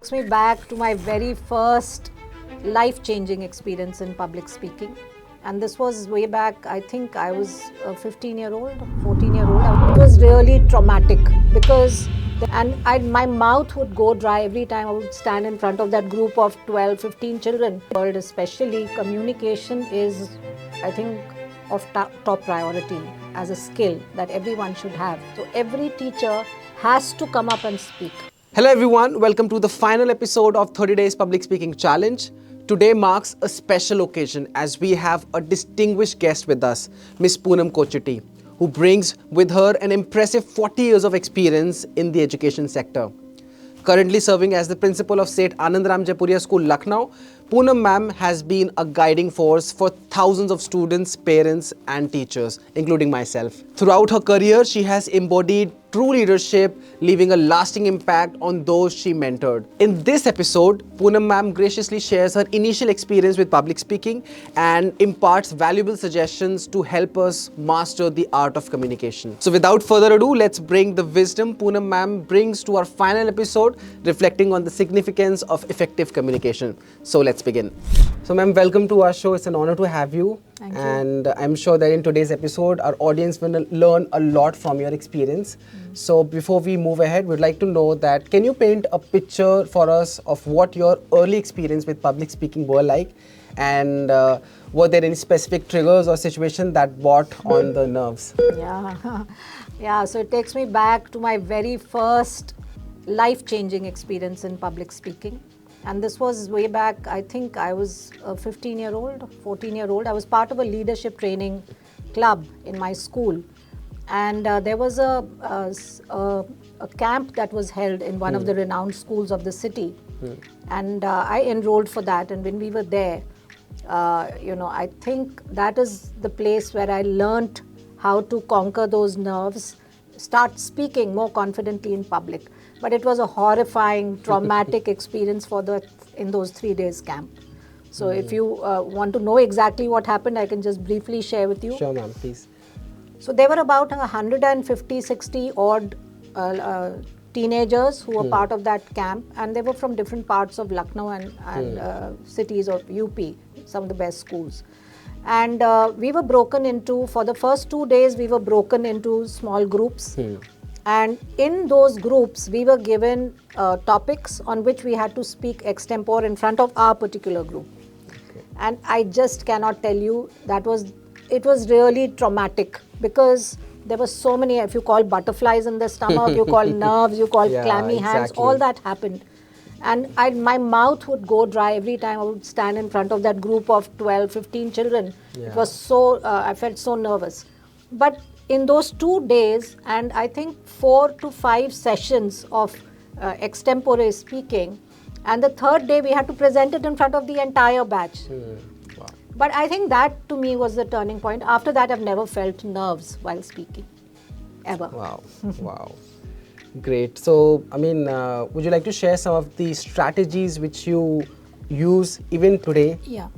takes me back to my very first life-changing experience in public speaking. And this was way back, I think I was a 15-year-old, 14-year-old. It was really traumatic because my mouth would go dry every time I would stand in front of that group of 12, 15 children. World especially, communication is, I think, of top priority as a skill that everyone should have. So every teacher has to come up and speak. Hello everyone, welcome to the final episode of 30 Days Public Speaking Challenge. Today marks a special occasion as we have a distinguished guest with us, Ms.Poonam Kochitty, who brings with her an impressive 40 years of experience in the education sector. Currently serving as the principal of St. Anandram Jaipuriya School, Lucknow, Poonam ma'am has been a guiding force for thousands of students, parents and teachers, including myself. Throughout her career, she has embodied true leadership, leaving a lasting impact on those she mentored. In this episode, Poonam ma'am graciously shares her initial experience with public speaking and imparts valuable suggestions to help us master the art of communication. So without further ado, let's bring the wisdom Poonam ma'am brings to our final episode, reflecting on the significance of effective communication. So let's begin. So ma'am, welcome to our show. It's an honor to have you. Thank you. And I'm sure that in today's episode, our audience will learn a lot from your experience. So before we move ahead, we'd like to know that, can you paint a picture for us of what your early experience with public speaking were like? And were there any specific triggers or situations that brought on the nerves? Yeah, so it takes me back to my very first life-changing experience in public speaking. And this was way back, I think I was a 15-year-old, 14-year-old. I was part of a leadership training club in my school. And there was a camp that was held in one of the renowned schools of the city. And I enrolled for that. And when we were there, I think that is the place where I learned how to conquer those nerves, start speaking more confidently in public. But it was a horrifying, traumatic experience in those 3 days camp. So if you want to know exactly what happened, I can just briefly share with you. Sure, ma'am, please. So there were about 150, 60 odd teenagers who were part of that camp, and they were from different parts of Lucknow and cities of UP, some of the best schools. And we were broken into, for the first 2 days, we were broken into small groups. And in those groups, we were given topics on which we had to speak extempore in front of our particular group. Okay. And I just cannot tell you, it was really traumatic because there were so many, if you call butterflies in the stomach, you call nerves, you call clammy hands, all that happened. And my mouth would go dry every time I would stand in front of that group of 12, 15 children. It was so, I felt so nervous. But in those 2 days, and I think 4 to 5 sessions of extempore speaking, and the third day we had to present it in front of the entire batch. Wow. But I think that to me was the turning point. After that, I've never felt nerves while speaking, ever. Wow, wow. Great. So, I mean, would you like to share some of the strategies which you use even today? Yeah.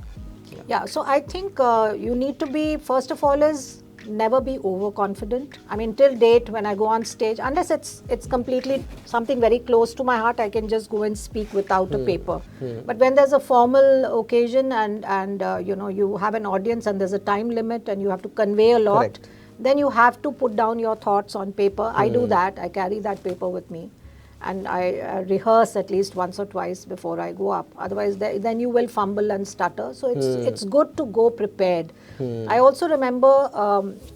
So I think you need to be, first of all, is never be overconfident. I mean, till date, when I go on stage, unless it's completely something very close to my heart, I can just go and speak without a paper. But when there's a formal occasion and you have an audience and there's a time limit and you have to convey a lot, Correct. then you have to put down your thoughts on paper. I do that. I carry that paper with me. And I rehearse at least once or twice before I go up. Otherwise, then you will fumble and stutter. So it's good to go prepared. I also remember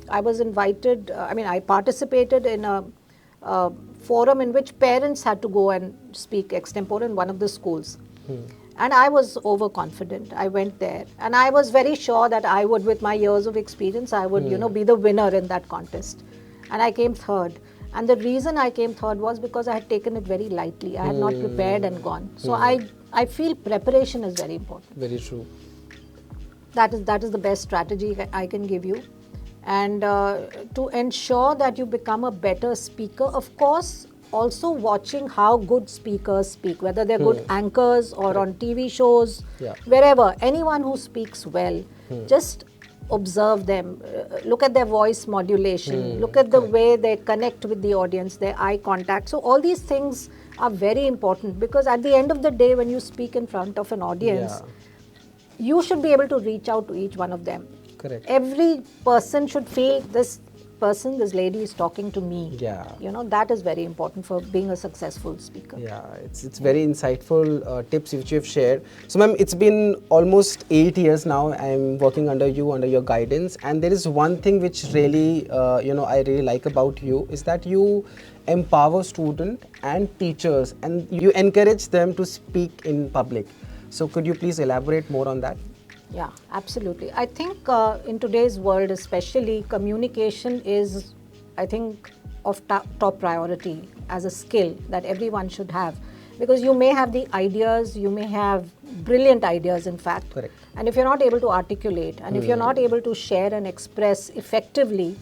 I was invited, I participated in a forum in which parents had to go and speak extempore in one of the schools. And I was overconfident. I went there. And I was very sure that I would, with my years of experience, I would, be the winner in that contest. And I came third. And the reason I came third was because I had taken it very lightly. I had not prepared and gone. So I feel preparation is very important. Very true. That is the best strategy I can give you. And to ensure that you become a better speaker, of course, also watching how good speakers speak, whether they're good anchors or on TV shows, wherever, anyone who speaks well, just observe them, look at their voice modulation, look at the way they connect with the audience, their eye contact. So all these things are very important, because at the end of the day, when you speak in front of an audience, you should be able to reach out to each one of them. Correct. Every person should feel this lady is talking to me. Yeah. You know, that is very important for being a successful speaker. Yeah, it's very insightful tips which you have shared. So ma'am, it's been almost 8 years now I'm working under your guidance, and there is one thing which really, I really like about you, is that you empower students and teachers and you encourage them to speak in public. So could you please elaborate more on that? Yeah, absolutely. I think in today's world especially, communication is, I think, of top priority as a skill that everyone should have. Because you may have the ideas, you may have brilliant ideas in fact. Correct. And if you're not able to articulate, and if you're not able to share and express effectively,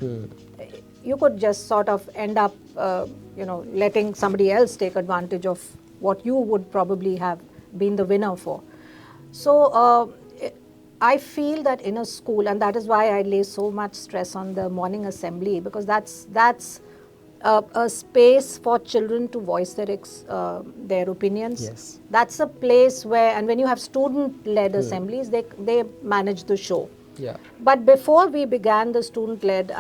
you could just sort of end up, letting somebody else take advantage of what you would probably have been the winner for. So I feel that in a school, and that is why I lay so much stress on the morning assembly, because that's a space for children to voice their opinions. Yes. That's a place where, and when you have student-led assemblies, they manage the show. Yeah. But before we began the student-led,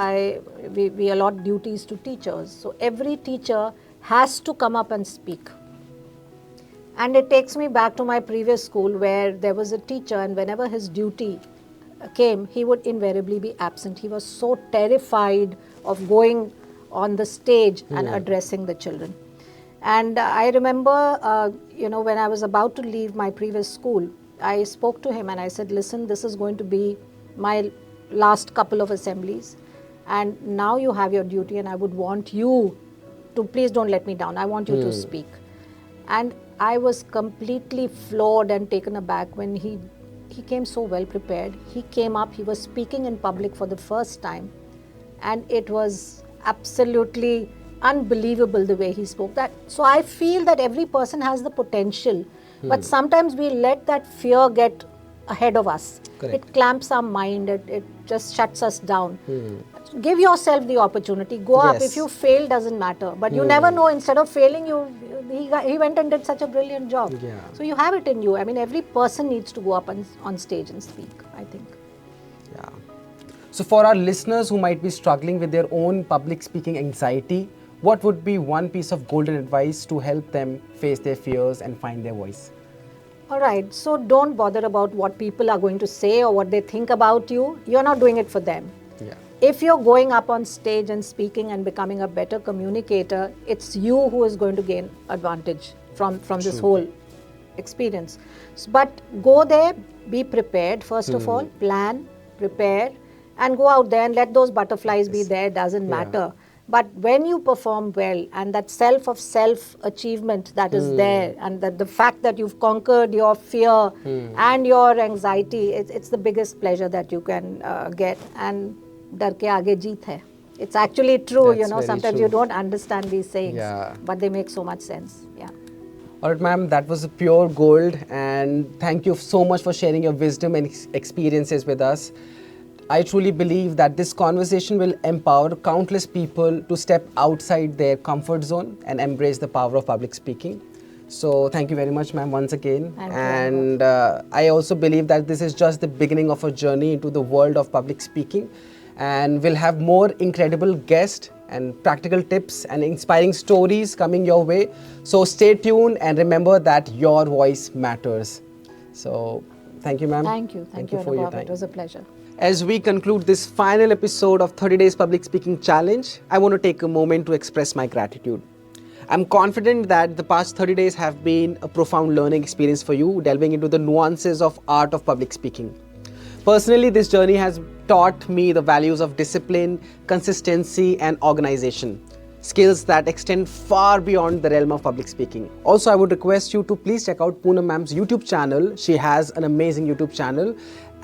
we allot duties to teachers. So every teacher has to come up and speak. And it takes me back to my previous school, where there was a teacher, and whenever his duty came, he would invariably be absent. He was so terrified of going on the stage and addressing the children. And I remember, when I was about to leave my previous school, I spoke to him and I said, listen, this is going to be my last couple of assemblies, and now you have your duty, and I would want you to, please don't let me down. I want you to speak. And I was completely floored and taken aback when he came so well prepared. He came up, he was speaking in public for the first time, and it was absolutely unbelievable the way he spoke. So I feel that every person has the potential, but sometimes we let that fear get ahead of us. Correct. It clamps our mind, it just shuts us down. Give yourself the opportunity, go up. If you fail, doesn't matter, but you never know, instead of failing, he went and did such a brilliant job. Yeah. So you have it in you. I mean, every person needs to go up on stage and speak, I think. Yeah. So for our listeners who might be struggling with their own public speaking anxiety, what would be one piece of golden advice to help them face their fears and find their voice? All right, so don't bother about what people are going to say or what they think about you. You're not doing it for them. Yeah. If you're going up on stage and speaking and becoming a better communicator, it's you who is going to gain advantage from this whole experience. But go there, be prepared, first of all, plan, prepare, and go out there and let those butterflies be there, doesn't matter. But when you perform well, and that self-achievement that is there, and that the fact that you've conquered your fear and your anxiety, it's the biggest pleasure that you can get. And dar ke aage jeet hai. It's actually true, That's sometimes true. you don't understand these sayings, Yeah. but they make so much sense. Yeah. All right, ma'am, that was pure gold, and thank you so much for sharing your wisdom and experiences with us. I truly believe that this conversation will empower countless people to step outside their comfort zone and embrace the power of public speaking. So thank you very much, ma'am, once again. Thank you. And I also believe that this is just the beginning of a journey into the world of public speaking, and we'll have more incredible guests and practical tips and inspiring stories coming your way. So stay tuned and remember that your voice matters. So thank you, ma'am. Thank you. Thank you for your Anubhav. time. It was a pleasure. As we conclude this final episode of 30 Days Public Speaking Challenge, I want to take a moment to express my gratitude. I'm confident that the past 30 days have been a profound learning experience for you, delving into the nuances of art of public speaking. Personally, this journey has taught me the values of discipline, consistency, and organization, skills that extend far beyond the realm of public speaking. Also, I would request you to please check out Poonam ma'am's YouTube channel. She has an amazing YouTube channel,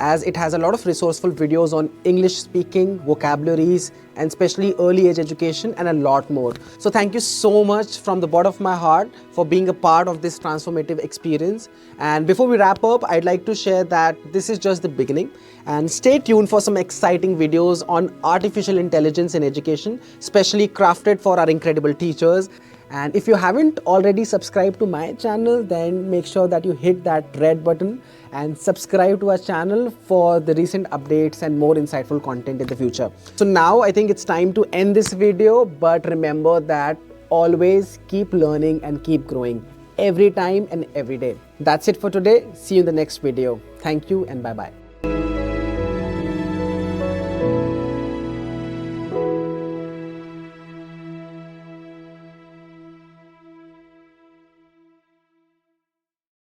as it has a lot of resourceful videos on English speaking, vocabularies, and especially early age education, and a lot more. So thank you so much from the bottom of my heart for being a part of this transformative experience. And before we wrap up, I'd like to share that this is just the beginning, and stay tuned for some exciting videos on artificial intelligence in education, specially crafted for our incredible teachers. And if you haven't already subscribed to my channel, then make sure that you hit that red button and subscribe to our channel for the recent updates and more insightful content in the future. So now I think it's time to end this video, but remember that always keep learning and keep growing every time and every day. That's it for today. See you in the next video. Thank you and bye-bye.